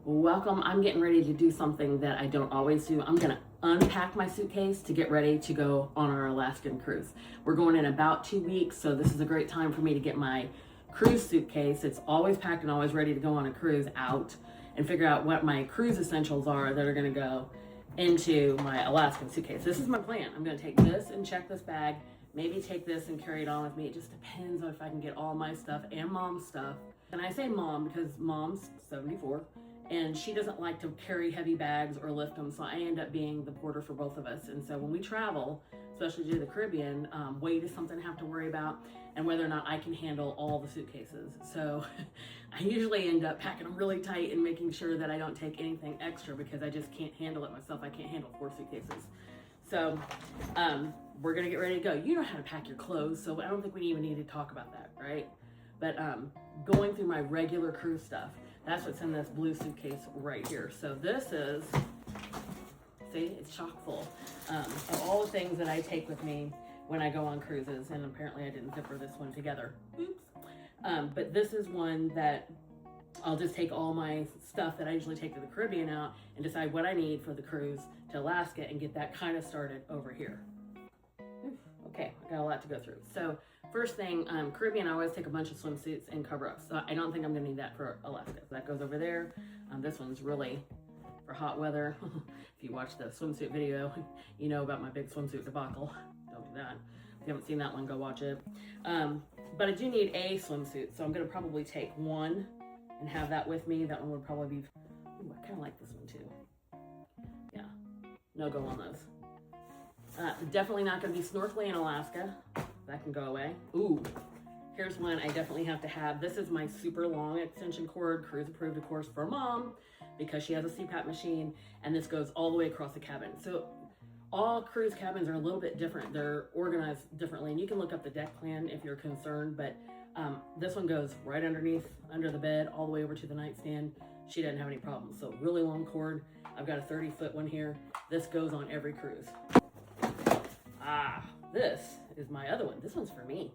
Welcome. I'm getting ready to do something that I don't always do. I'm gonna unpack my suitcase to get ready to go on our Alaskan cruise. We're going in about 2 weeks, so this is a great time for me to get my cruise suitcase. It's always packed and always ready to go on a cruise out and figure out what my cruise essentials are that are gonna go into my Alaskan suitcase. This is my plan. I'm gonna take this and check this bag, maybe take this and carry it on with me. It just depends on if I can get all my stuff and mom's stuff. And I say mom because mom's 74 and she doesn't like to carry heavy bags or lift them, so I end up being the porter for both of us. And so when we travel, especially to the Caribbean, weight is something I have to worry about, and whether or not I can handle all the suitcases. So I usually end up packing them really tight and making sure that I don't take anything extra because I just can't handle it myself. I can't handle 4 suitcases. So we're gonna get ready to go. You know how to pack your clothes, so I don't think we even need to talk about that, right? But going through my regular cruise stuff, that's what's in this blue suitcase right here. So this is, see, it's chock full of all the things that I take with me when I go on cruises. And apparently I didn't zipper this one together. Oops. But this is one that I'll just take all my stuff that I usually take to the Caribbean out and decide what I need for the cruise to Alaska and get that kind of started over here. Okay, I got a lot to go through. So first thing, Caribbean, I always take a bunch of swimsuits and cover-ups. So I don't think I'm gonna need that for Alaska. So that goes over there. This one's really for hot weather. If you watch the swimsuit video, you know about my big swimsuit debacle. Don't do that. If you haven't seen that one, go watch it. But I do need a swimsuit, so I'm gonna probably take one and have that with me. That one would probably be, ooh, I kinda like this one too. Yeah, no go on those. Definitely not going to be snorkeling in Alaska. That can go away. Ooh, here's one I definitely have to have. This is my super long extension cord, cruise approved, of course, for mom, because she has a CPAP machine, and this goes all the way across the cabin. So all cruise cabins are a little bit different. They're organized differently, and you can look up the deck plan if you're concerned, but this one goes right underneath, under the bed, all the way over to the nightstand. She doesn't have any problems. So really long cord. I've got a 30-foot one here. This goes on every cruise. This is my other one. This one's for me.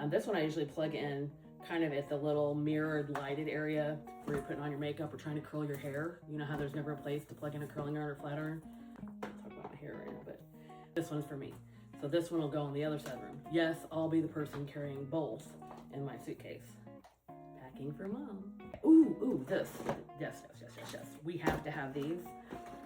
This one I usually plug in kind of at the little mirrored lighted area where you're putting on your makeup or trying to curl your hair. You know how there's never a place to plug in a curling iron or flat iron? I'll talk about my hair right now, but this one's for me. So this one will go on the other side of the room. Yes, I'll be the person carrying both in my suitcase. Packing for mom. Ooh, this. Yes. We have to have these.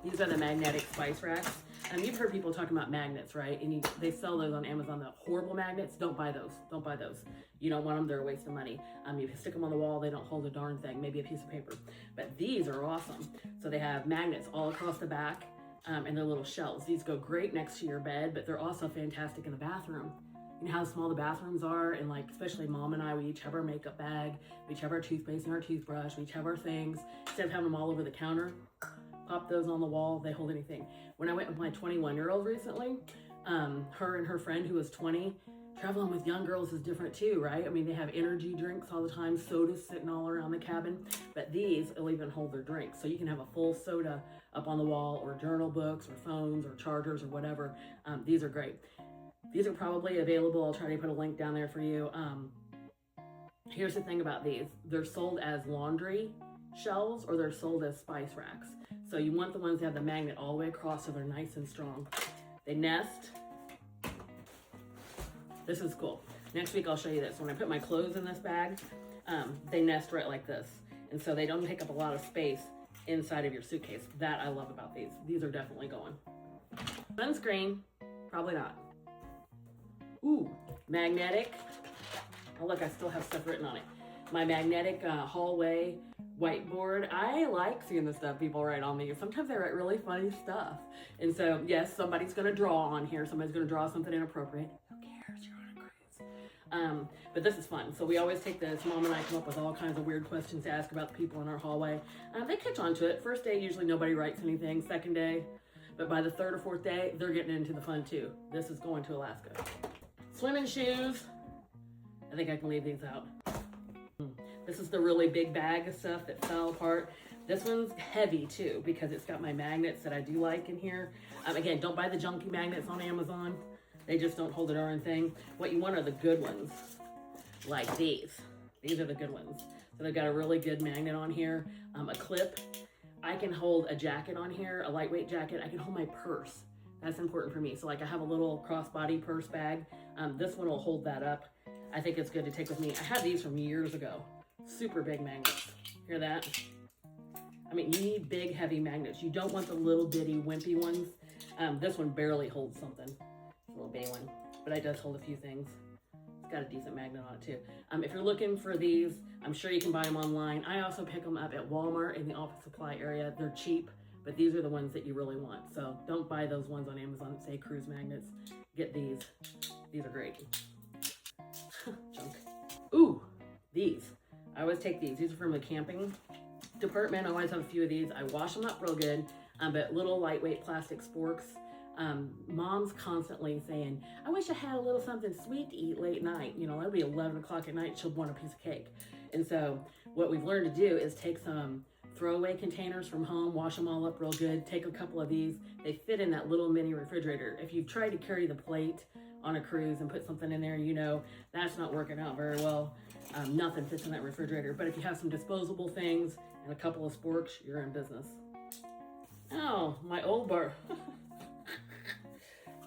These are the magnetic spice racks. You've heard people talking about magnets, right? And they sell those on Amazon, the horrible magnets. Don't buy those. Don't buy those. You don't want them. They're a waste of money. You stick them on the wall. They don't hold a darn thing. Maybe a piece of paper. But these are awesome. So they have magnets all across the back, and they're little shells. These go great next to your bed, but they're also fantastic in the bathroom. You know how small the bathrooms are? And like, especially mom and I, we each have our makeup bag. We each have our toothpaste and our toothbrush. We each have our things. Instead of having them all over the counter, pop those on the wall. They hold anything. When I went with my 21-year-old recently, her and her friend who was 20, traveling with young girls is different too, right? I mean, they have energy drinks all the time, sodas sitting all around the cabin, but these will even hold their drinks. So you can have a full soda up on the wall, or journal books or phones or chargers or whatever. These are great. These are probably available. I'll try to put a link down there for you. Here's the thing about these. They're sold as laundry shelves, or they're sold as spice racks. So you want the ones that have the magnet all the way across so they're nice and strong. They nest. This is cool. Next week I'll show you this. When I put my clothes in this bag, they nest right like this. And so they don't take up a lot of space inside of your suitcase. That I love about these. These are definitely going. Sunscreen, probably not. Ooh, magnetic. Oh look, I still have stuff written on it. My magnetic hallway whiteboard. I like seeing the stuff people write on me. Sometimes they write really funny stuff. And so, yes, somebody's going to draw on here. Somebody's going to draw something inappropriate. Who cares? You're on a cruise. But this is fun. So we always take this. Mom and I come up with all kinds of weird questions to ask about the people in our hallway. They catch on to it. First day, usually nobody writes anything. Second day, but by the third or fourth day, they're getting into the fun too. This is going to Alaska. Swimming shoes. I think I can leave these out. This is the really big bag of stuff that fell apart. This one's heavy too because it's got my magnets that I do like in here. Again, don't buy the junky magnets on Amazon. They just don't hold a darn thing. What you want are the good ones, like these. These are the good ones. So they've got a really good magnet on here, a clip. I can hold a jacket on here, a lightweight jacket. I can hold my purse. That's important for me. So like I have a little crossbody purse bag. This one will hold that up. I think it's good to take with me. I had these from years ago. Super big magnets. Hear that? I mean, you need big, heavy magnets. You don't want the little bitty, wimpy ones. This one barely holds something. It's a little bitty one, but it does hold a few things. It's got a decent magnet on it too. If you're looking for these, I'm sure you can buy them online. I also pick them up at Walmart in the office supply area. They're cheap, but these are the ones that you really want. So don't buy those ones on Amazon that say cruise magnets. Get these. These are great. Junk. Ooh, these. I always take these. These are from the camping department. I always have a few of these. I wash them up real good, but little lightweight plastic sporks. Mom's constantly saying, I wish I had a little something sweet to eat late night. You know, it'll be 11 o'clock at night. She'll want a piece of cake. And so what we've learned to do is take some throwaway containers from home, wash them all up real good, take a couple of these. They fit in that little mini refrigerator. If you've tried to carry the plate on a cruise and put something in there, you know, that's not working out very well. Nothing fits in that refrigerator. But if you have some disposable things and a couple of sporks, you're in business. Oh, my old bar.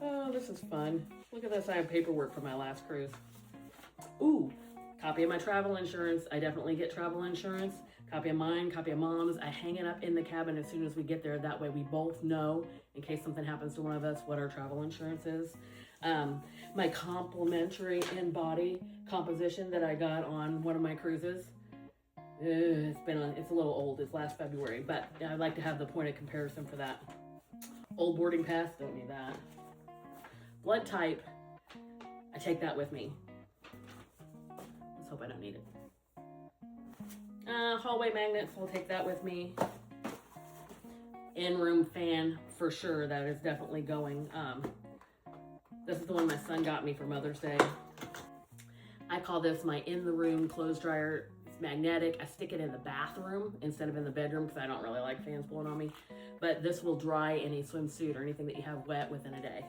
Oh, this is fun. Look at this, I have paperwork for my last cruise. Ooh, copy of my travel insurance. I definitely get travel insurance. Copy of mine, copy of Mom's. I hang it up in the cabin as soon as we get there. That way we both know, in case something happens to one of us, what our travel insurance is. My complimentary in-body composition that I got on one of my cruises. It's a little old, it's last February, but I'd like to have the point of comparison for that. Old boarding pass, don't need that. Blood type, I take that with me. Let's hope I don't need it. Hallway magnets, I'll take that with me. In-room fan, for sure, that is definitely going. This is the one my son got me for Mother's Day. I call this my in-the-room clothes dryer. It's magnetic. I stick it in the bathroom instead of in the bedroom because I don't really like fans blowing on me. But this will dry any swimsuit or anything that you have wet within a day.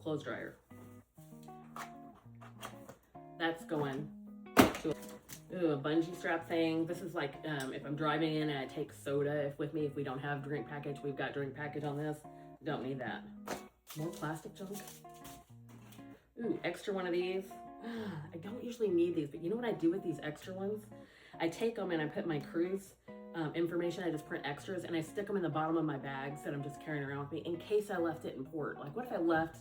Clothes dryer. That's going to a bungee strap thing. This is like if I'm driving in and I take soda with me, if we don't have drink package, we've got drink package on this. Don't need that. More plastic junk. Ooh, extra one of these. I don't usually need these, but you know what I do with these extra ones? I take them and I put my cruise information, I just print extras and I stick them in the bottom of my bags that I'm just carrying around with me in case I left it in port. Like what if I left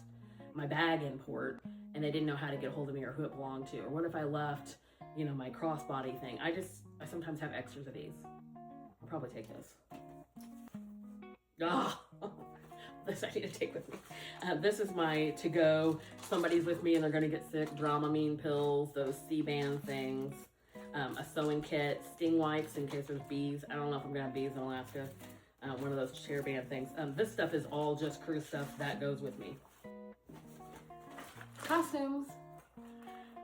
my bag in port and they didn't know how to get a hold of me or who it belonged to? Or what if I left, you know, my crossbody thing? I sometimes have extras of these. I'll probably take this. This I need to take with me. This is my to-go. Somebody's with me and they're gonna get sick. Dramamine pills, those C-band things, a sewing kit, sting wipes in case there's bees. I don't know if I'm gonna have bees in Alaska. One of those chair band things. This stuff is all just cruise stuff that goes with me. Costumes.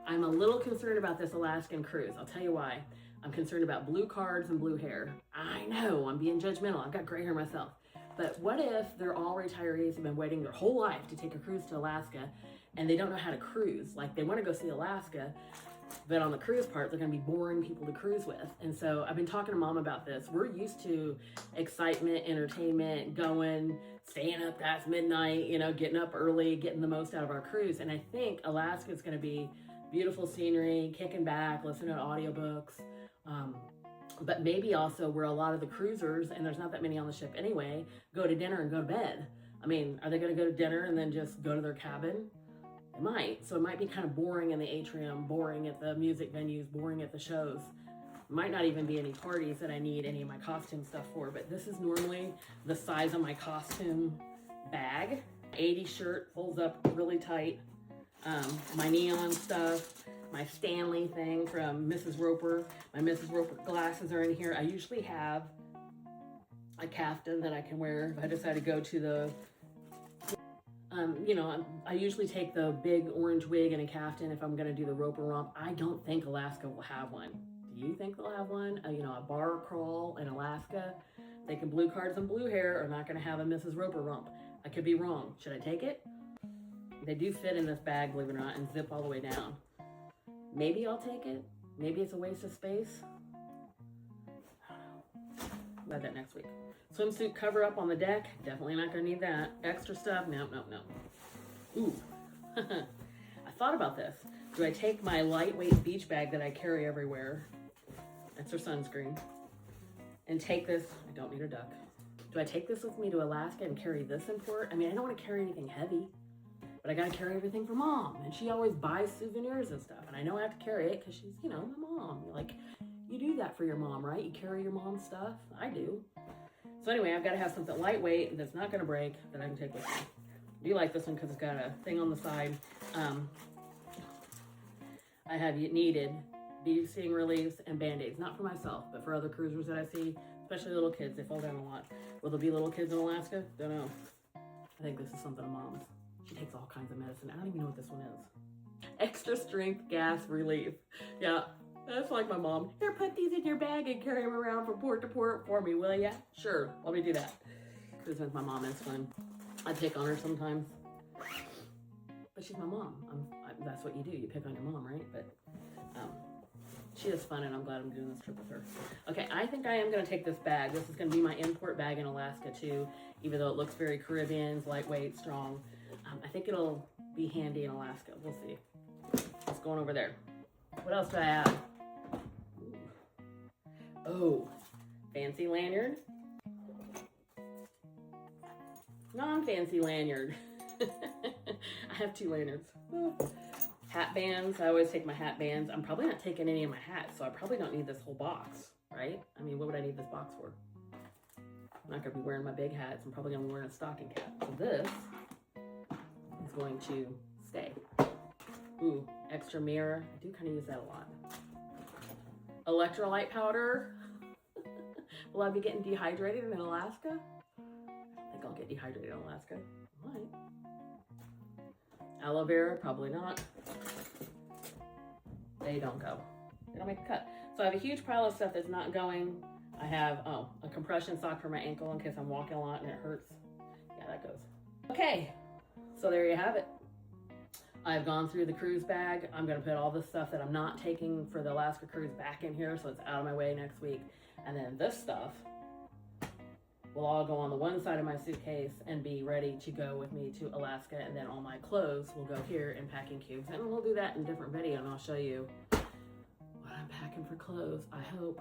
I'm a little concerned about this Alaskan cruise. I'll tell you why. I'm concerned about blue cards and blue hair. I know, I'm being judgmental. I've got gray hair myself. But what if they're all retirees who've been waiting their whole life to take a cruise to Alaska and they don't know how to cruise? Like they want to go see Alaska, but on the cruise part, they're going to be boring people to cruise with. And so I've been talking to Mom about this. We're used to excitement, entertainment, going, staying up past midnight, you know, getting up early, getting the most out of our cruise. And I think Alaska is going to be beautiful scenery, kicking back, listening to audiobooks. But maybe also where a lot of the cruisers, and there's not that many on the ship anyway, go to dinner and go to bed. I mean, are they going to go to dinner and then just go to their cabin? They might. So it might be kind of boring in the atrium, boring at the music venues, boring at the shows. Might not even be any parties that I need any of my costume stuff for, but this is normally the size of my costume bag. 80 shirt, folds up really tight. My neon stuff, my Stanley thing from Mrs. Roper. My Mrs. Roper glasses are in here. I usually have a caftan that I can wear if I decide to go to the, you know, I usually take the big orange wig and a caftan if I'm going to do the Roper romp. I don't think Alaska will have one. Do you think they'll have one? You know, a bar crawl in Alaska. Thinking blue cards and blue hair are not going to have a Mrs. Roper romp. I could be wrong. Should I take it? They do fit in this bag, believe it or not, and zip all the way down. Maybe I'll take it. Maybe it's a waste of space. I don't know. about that next week. Swimsuit cover up on the deck. Definitely not gonna need that. Extra stuff, no. Ooh, I thought about this. Do I take my lightweight beach bag that I carry everywhere, extra sunscreen, and take this, I don't need a duck. Do I take this with me to Alaska and carry this in port? I mean, I don't want to carry anything heavy, but I gotta carry everything for mom, and she always buys souvenirs and stuff, and I know I have to carry it because she's, you know, my mom. Like, you do that for your mom, right? You carry your mom's stuff. I do. So anyway, I've got to have something lightweight that's not gonna break that I can take with me. I do like this one because it's got a thing on the side. I have needed bead seeing reliefs and band-aids, not for myself, but for other cruisers that I see, especially little kids. They fall down a lot. Will there be little kids in Alaska? Don't know. I think this is something of mom's. She takes all kinds of medicine. I don't even know what this one is. Extra strength gas relief. Yeah, that's like my mom. Here, put these in your bag and carry them around from port to port for me, will ya? Sure, let me do that. Cruising with my mom is fun. I pick on her sometimes. But she's my mom. That's what you do. You pick on your mom, right? But she is fun, and I'm glad I'm doing this trip with her. Okay, I think I am going to take this bag. This is going to be my import bag in Alaska, too, even though it looks very Caribbean, it's lightweight, strong. I think it'll be handy in Alaska. We'll see. It's going over there. What else do I have? Oh, fancy lanyard. Non-fancy lanyard. I have 2 lanyards. Hat bands. I always take my hat bands. I'm probably not taking any of my hats, so I probably don't need this whole box, right? I mean, what would I need this box for? I'm not going to be wearing my big hats. I'm probably going to be wearing a stocking cap. So this is going to stay. Ooh, extra mirror. I do kind of use that a lot. Electrolyte powder. Will I be getting dehydrated in Alaska? I don't think I'll get dehydrated in Alaska. I might. Aloe vera, probably not. They don't go. They don't make a cut. So I have a huge pile of stuff that's not going. I have, a compression sock for my ankle in case I'm walking a lot and it hurts. Yeah, that goes. Okay, so there you have it. I've gone through the cruise bag. I'm gonna put all the stuff that I'm not taking for the Alaska cruise back in here so it's out of my way next week. And then this stuff will all go on the one side of my suitcase and be ready to go with me to Alaska, and then all my clothes will go here in packing cubes, and we'll do that in a different video, and I'll show you what I'm packing for clothes. I hope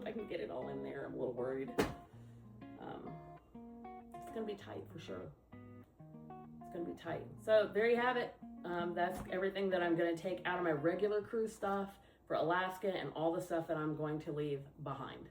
I can get it all in there. I'm a little worried. It's gonna be tight for sure. It's gonna be tight. So there you have it. That's everything that I'm gonna take out of my regular cruise stuff for Alaska and all the stuff that I'm going to leave behind.